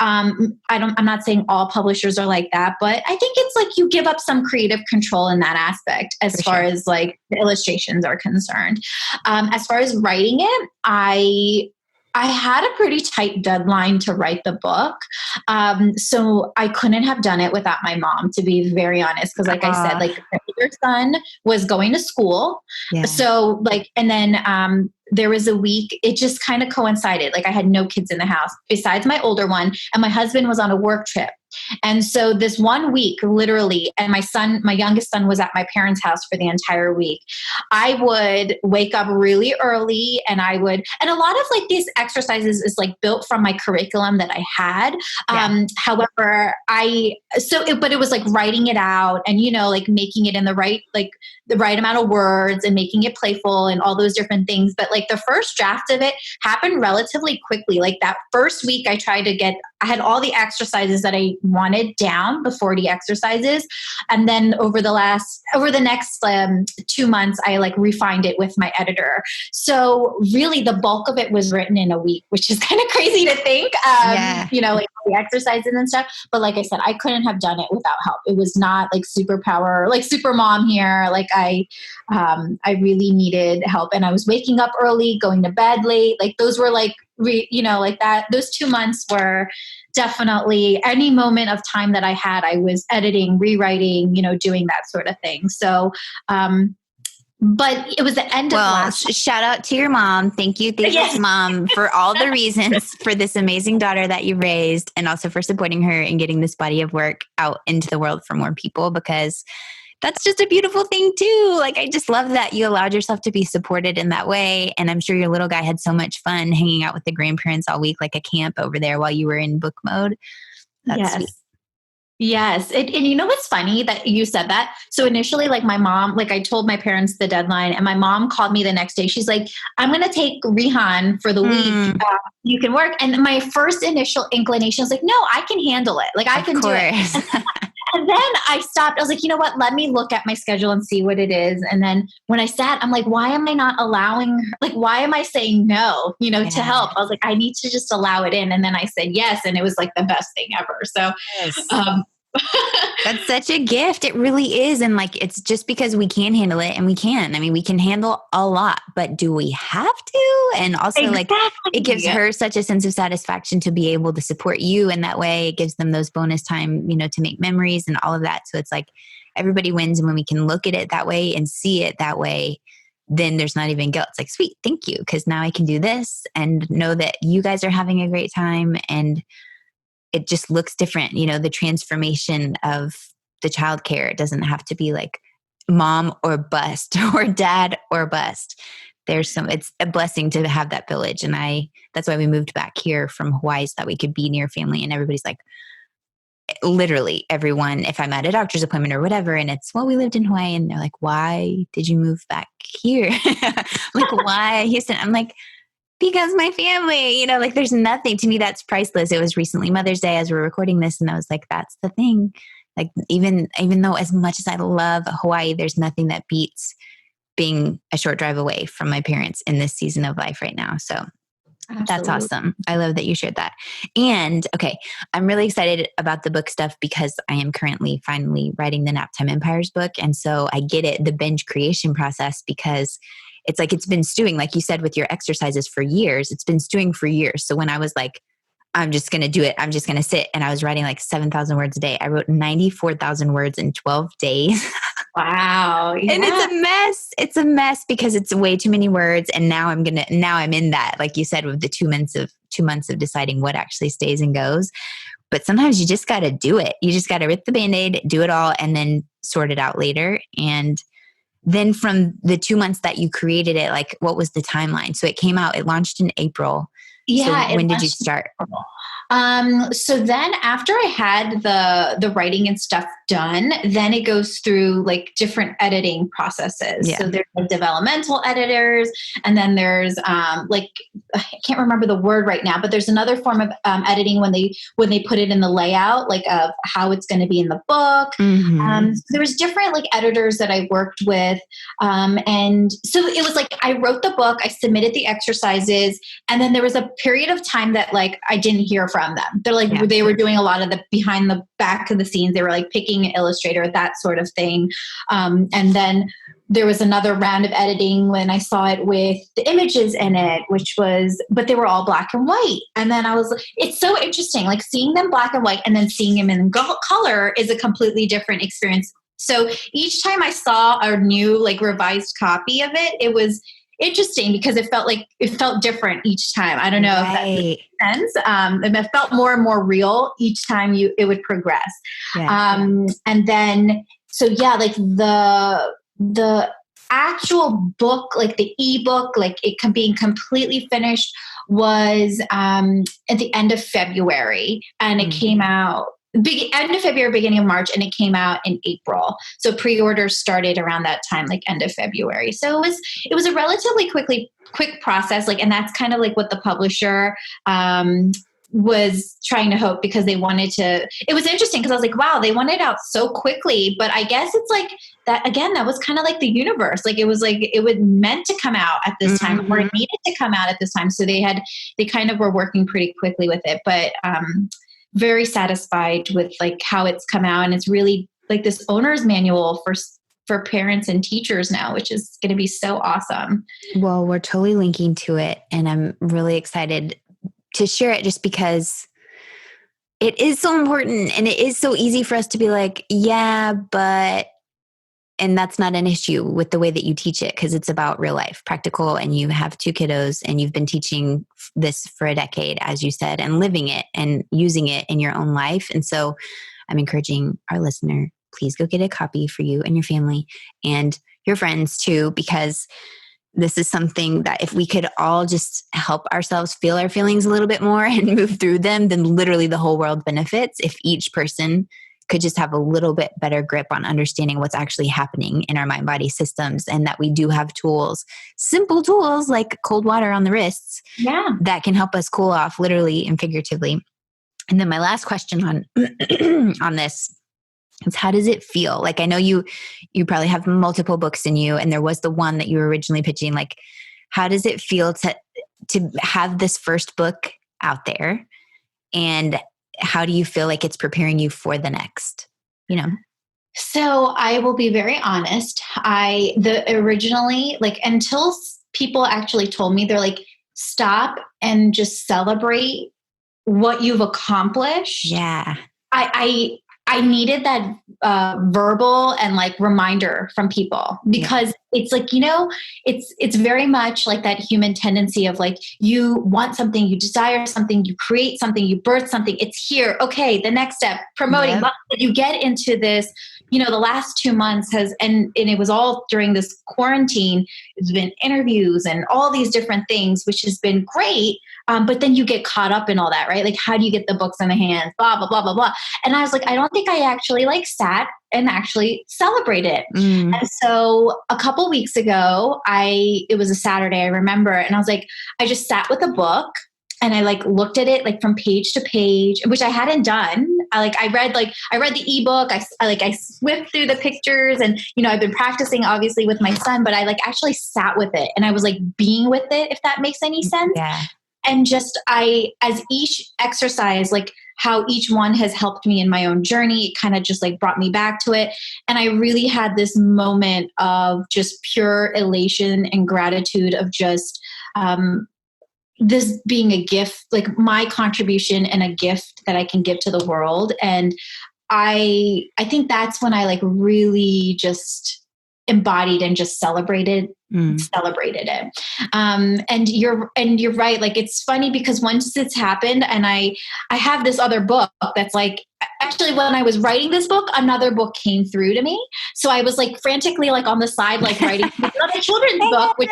I'm not saying all publishers are like that, but I think it's like you give up some creative control in that aspect as For far sure. as like the illustrations are concerned. As far as writing it, I had a pretty tight deadline to write the book. So I couldn't have done it without my mom, to be very honest. Cause like I said, like your son was going to school. Yeah. So like, and then, there was a week, it just kind of coincided. Like I had no kids in the house besides my older one, and my husband was on a work trip. And so this one week, literally, and my youngest son was at my parents' house for the entire week. I would wake up really early and and a lot of like these exercises is like built from my curriculum that I had. Yeah. However, but it was like writing it out and, like making it in the right amount of words and making it playful and all those different things. But like the first draft of it happened relatively quickly. Like that first week I had all the exercises that I wanted down, the 40 exercises. And then over the next 2 months, I like refined it with my editor. So really the bulk of it was written in a week, which is kind of crazy to think, like the exercises and stuff. But like I said, I couldn't have done it without help. It was not like superpower, like super mom here. Like I really needed help, and I was waking up early, going to bed late. Like those were like, like that. Those 2 months were definitely any moment of time that I had, I was editing, rewriting, doing that sort of thing. So, but it was the end of last. Shout out to your mom. Thank you, Tejals mom, for all the reasons for this amazing daughter that you raised, and also for supporting her and getting this body of work out into the world for more people, because that's just a beautiful thing too. Like, I just love that you allowed yourself to be supported in that way. And I'm sure your little guy had so much fun hanging out with the grandparents all week, like a camp over there while you were in book mode. That's sweet. Yes. And you know what's funny that you said that? So initially, like my mom, like I told my parents the deadline, and my mom called me the next day. She's like, I'm going to take Rihan for the week. You can work. And my first initial inclination was like, no, I can handle it. Like I can do it. And then I stopped. I was like, you know what? Let me look at my schedule and see what it is. And then when I sat, I'm like, why am I not allowing, like, why am I saying no, to help? I was like, I need to just allow it in. And then I said yes. And it was like the best thing ever. So, that's such a gift. It really is. And like, it's just because we can handle it, and we can. I mean, we can handle a lot, but do we have to? And also like it gives her such a sense of satisfaction to be able to support you in that way. It gives them those bonus time, to make memories and all of that. So it's like everybody wins. And when we can look at it that way and see it that way, then there's not even guilt. It's like, sweet, thank you. Because now I can do this and know that you guys are having a great time. And it just looks different. The transformation of the childcare, it doesn't have to be like mom or bust or dad or bust. It's a blessing to have that village. And that's why we moved back here from Hawaii, so that we could be near family. And everybody's like, literally everyone, if I'm at a doctor's appointment or whatever, and it's, well, we lived in Hawaii, and they're like, why did you move back here? Like, why Houston? I'm like, because my family, like there's nothing, to me that's priceless. It was recently Mother's Day as we're recording this, and I was like, that's the thing. Like, even though as much as I love Hawaii, there's nothing that beats being a short drive away from my parents in this season of life right now. So That's awesome. I love that you shared that. And okay, I'm really excited about the book stuff because I am currently finally writing the Naptime Empires book. And so I get it, the binge creation process, because it's like it's been stewing, like you said, with your exercises for years. It's been stewing for years. So when I was like, I'm just going to do it, I'm just going to sit, and I was writing like 7,000 words a day. I wrote 94,000 words in 12 days. Wow. Yeah. And it's a mess. It's a mess because it's way too many words. And now I'm in that, like you said, with the 2 months of deciding what actually stays and goes. But sometimes you just got to do it. You just got to rip the Band-Aid, do it all, and then sort it out later. And then from the 2 months that you created it, like what was the timeline? So it launched in April. Yeah. So when did you start? So then after I had the writing and stuff done, then it goes through like different editing processes. Yeah. So there's like developmental editors, and then there's like, I can't remember the word right now, but there's another form of editing when they put it in the layout, like of how it's going to be in the book. Mm-hmm. So there was different like editors that I worked with. And so it was like, I wrote the book, I submitted the exercises, and then there was a period of time that like I didn't hear from. from them. They're like, they were doing a lot of the behind the back of the scenes. They were like picking an illustrator, that sort of thing. And then there was another round of editing when I saw it with the images in it, but they were all black and white. And then it's so interesting, like seeing them black and white and then seeing them in color is a completely different experience. So each time I saw a new like revised copy of it, it was interesting because it felt different each time. I don't know if that makes sense. And it felt more and more real each time it would progress. And then, so yeah, like the actual book, like the ebook, like it being completely finished was at the end of February, and it came out end of February, beginning of March, and it came out in April. So pre-orders started around that time, like end of February. So it was a relatively quick process. Like, and that's kind of like what the publisher was trying to hope, because they wanted to. It was interesting because I was like, wow, they wanted it out so quickly. But I guess it's like that again. That was kind of like the universe. Like it was like it was meant to come out at this time, or it needed to come out at this time. So they kind of were working pretty quickly with it. But very satisfied with like how it's come out, and it's really like this owner's manual for parents and teachers now, which is going to be so awesome. Well, we're totally linking to it, and I'm really excited to share it just because it is so important, and it is so easy for us to be like, yeah, but, and that's not an issue with the way that you teach it, because it's about real life, practical, and you have 2 kiddos, and you've been teaching this for a decade, as you said, and living it and using it in your own life. And so I'm encouraging our listener, please go get a copy for you and your family and your friends too, because this is something that if we could all just help ourselves feel our feelings a little bit more and move through them, then literally the whole world benefits. If each person could just have a little bit better grip on understanding what's actually happening in our mind-body systems, and that we do have tools, simple tools like cold water on the wrists, that can help us cool off literally and figuratively. And then my last question on on this is, how does it feel? Like, I know you probably have multiple books in you, and there was the one that you were originally pitching. Like, how does it feel to have this first book out there, and how do you feel like it's preparing you for the next, So I will be very honest. Originally, like, until people actually told me, they're like, stop and just celebrate what you've accomplished. Yeah. I needed that verbal and like reminder from people, because it's like, it's very much like that human tendency of like, you want something, you desire something, you create something, you birth something. It's here. Okay. The next step, promoting. You get into this, the last 2 months and it was all during this quarantine. It's been interviews and all these different things, which has been great. But then you get caught up in all that, right? Like, how do you get the books in the hands? Blah, blah, blah, blah, blah. And I was like, I don't think I actually like sat and actually celebrated it. And so a couple weeks ago, it was a Saturday, I remember. And I was like, I just sat with a book and I like looked at it like from page to page, which I hadn't done. I read the ebook. I swift through the pictures, and, I've been practicing obviously with my son, but I like actually sat with it, and I was like being with it, if that makes any sense. Yeah. And just as each exercise, like how each one has helped me in my own journey, it kind of just like brought me back to it. And I really had this moment of just pure elation and gratitude of just this being a gift, like my contribution and a gift that I can give to the world. And I think that's when I like really just embodied and just celebrated it. And you're right. Like, it's funny because once it's happened, and I have this other book that's like, actually when I was writing this book, another book came through to me. So I was like frantically like on the side, like writing another children's book, so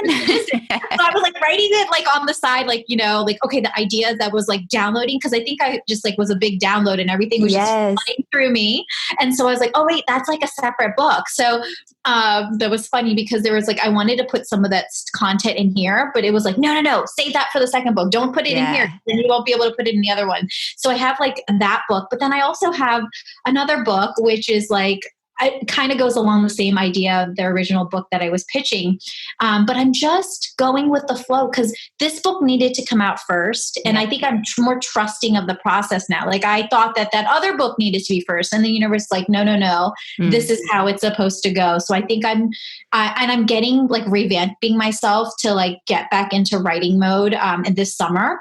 I was like writing it like on the side, like, like, okay, the ideas that was like downloading. Cause I think I just like was a big download and everything was just flooding through me. And so I was like, oh wait, that's like a separate book. So that was funny because there was like, I wanted to put some of that content in here, but it was like, no, save that for the second book. Don't put it in here. Then you won't be able to put it in the other one. So I have like that book, but then I also have another book, which is like, it kind of goes along the same idea of the original book that I was pitching. But I'm just going with the flow because this book needed to come out first. And I think I'm more trusting of the process now. Like I thought that other book needed to be first, and the universe is like, no, this is how it's supposed to go. So I think I'm getting like revamping myself to like get back into writing mode in this summer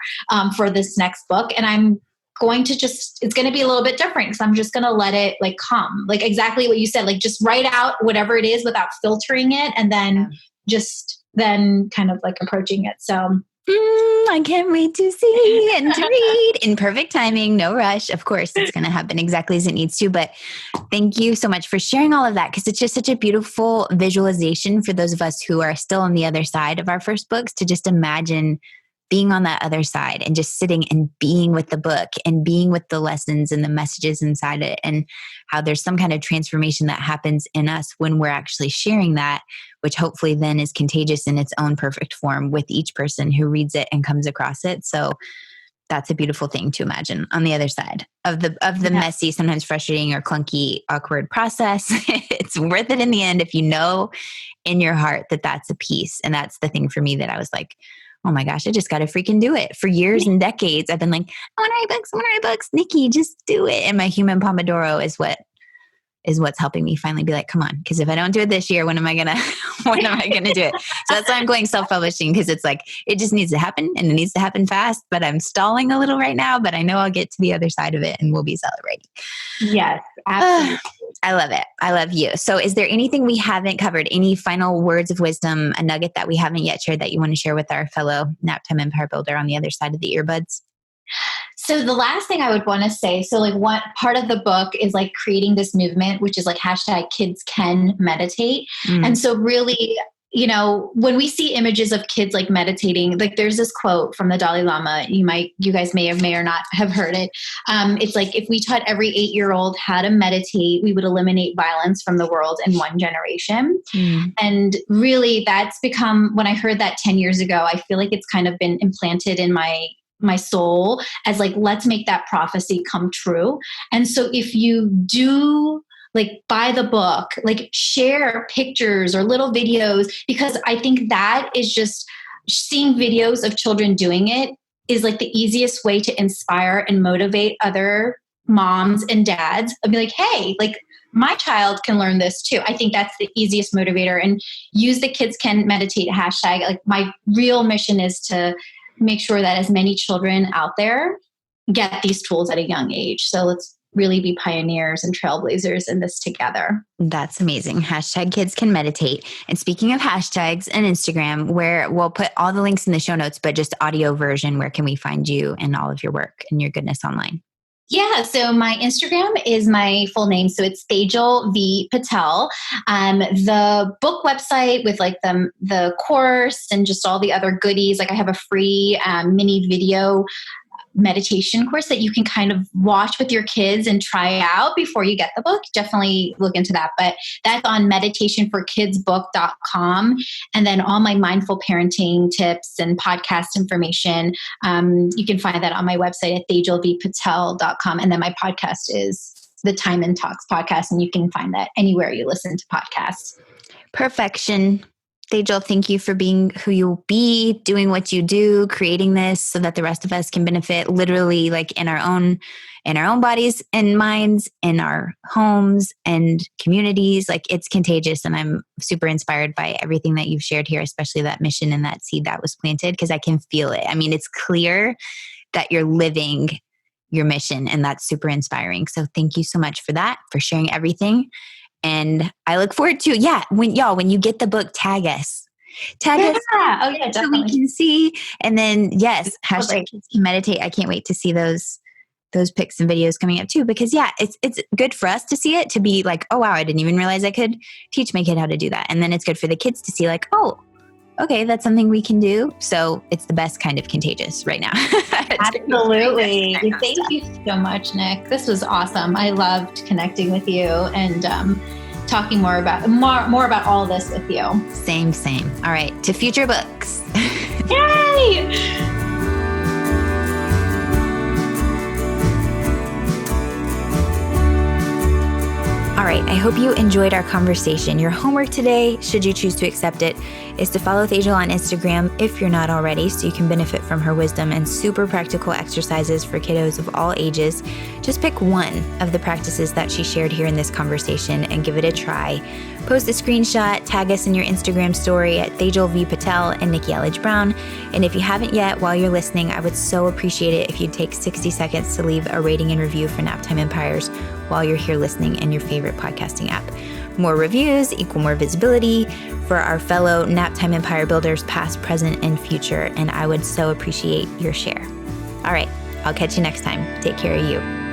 for this next book. And I'm going to it's going to be a little bit different because I'm just going to let it like come, like exactly what you said, like just write out whatever it is without filtering it. And then then kind of like approaching it. So I can't wait to see and to read in perfect timing. No rush. Of course, it's going to happen exactly as it needs to. But thank you so much for sharing all of that because it's just such a beautiful visualization for those of us who are still on the other side of our first books to just imagine being on that other side and just sitting and being with the book and being with the lessons and the messages inside it and how there's some kind of transformation that happens in us when we're actually sharing that, which hopefully then is contagious in its own perfect form with each person who reads it and comes across it. So that's a beautiful thing to imagine on the other side of the messy, sometimes frustrating or clunky, awkward process. It's worth it in the end if you know in your heart that that's a piece. And that's the thing for me that I was like, oh my gosh, I just got to freaking do it. For years and decades, I've been like, I want to write books. Nikki, just do it. And my human Pomodoro is what's helping me finally be like, come on. Because if I don't do it this year, when am I gonna do it? So that's why I'm going self-publishing because it's like, it just needs to happen and it needs to happen fast, but I'm stalling a little right now, but I know I'll get to the other side of it and we'll be celebrating. Yes, absolutely. I love it. I love you. So is there anything we haven't covered? Any final words of wisdom, a nugget that we haven't yet shared that you want to share with our fellow Naptime Empire Builder on the other side of the earbuds? So the last thing I would want to say, so like one part of the book is like creating this movement, which is like hashtag kids can meditate. And so really, you know, when we see images of kids like meditating, like there's this quote from the Dalai Lama, you guys may or not have heard it. It's like, if we taught every 8-year-old how to meditate, we would eliminate violence from the world in one generation. And really that's become, when I heard that 10 years ago, I feel like it's kind of been implanted in my soul as like, let's make that prophecy come true. And so if you do like buy the book, like share pictures or little videos, because I think that is just seeing videos of children doing it is like the easiest way to inspire and motivate other moms and dads and be like, hey, like my child can learn this too. I think that's the easiest motivator, and use the kids can meditate hashtag. Like my real mission is to make sure that as many children out there get these tools at a young age. So let's really be pioneers and trailblazers in this together. That's amazing. Hashtag kids can meditate. And speaking of hashtags and Instagram, where we'll put all the links in the show notes, but just audio version, where can we find you and all of your work and your goodness online? Yeah, so my Instagram is my full name. So it's Tejal V Patel. The book website with like the course and just all the other goodies. Like I have a free mini video meditation course that you can kind of watch with your kids and try out before you get the book. Definitely look into that. But that's on meditationforkidsbook.com. And then all my mindful parenting tips and podcast information, you can find that on my website at tejalvpatel.com. And then my podcast is the Time and Talks podcast. And you can find that anywhere you listen to podcasts. Perfection. Tejal, thank you for being who you'll be, doing what you do, creating this so that the rest of us can benefit literally like in our own bodies and minds, in our homes and communities. Like it's contagious. And I'm super inspired by everything that you've shared here, especially that mission and that seed that was planted, because I can feel it. I mean, it's clear that you're living your mission, and that's super inspiring. So thank you so much for that, for sharing everything. And I look forward to, when you get the book, tag us. Oh yeah, definitely. So we can see. And then hashtag kids can meditate. I can't wait to see those pics and videos coming up too, because it's good for us to see it, to be like, oh wow, I didn't even realize I could teach my kid how to do that. And then it's good for the kids to see like, oh, okay, that's something we can do. So it's the best kind of contagious right now. Absolutely. Thank you so much, Nick. This was awesome. I loved connecting with you and talking more about all this with you. Same. All right, to future books. Yay! All right, I hope you enjoyed our conversation. Your homework today, should you choose to accept it, is to follow Tejal on Instagram if you're not already, so you can benefit from her wisdom and super practical exercises for kiddos of all ages. Just pick one of the practices that she shared here in this conversation and give it a try. Post a screenshot, tag us in your Instagram story at Tejal V. Patel and Nikki Elledge Brown. And if you haven't yet, while you're listening, I would so appreciate it if you'd take 60 seconds to leave a rating and review for Naptime Empires while you're here listening in your favorite podcasting app. More reviews equal more visibility for our fellow Naptime Empire builders, past, present, and future. And I would so appreciate your share. All right, I'll catch you next time. Take care of you.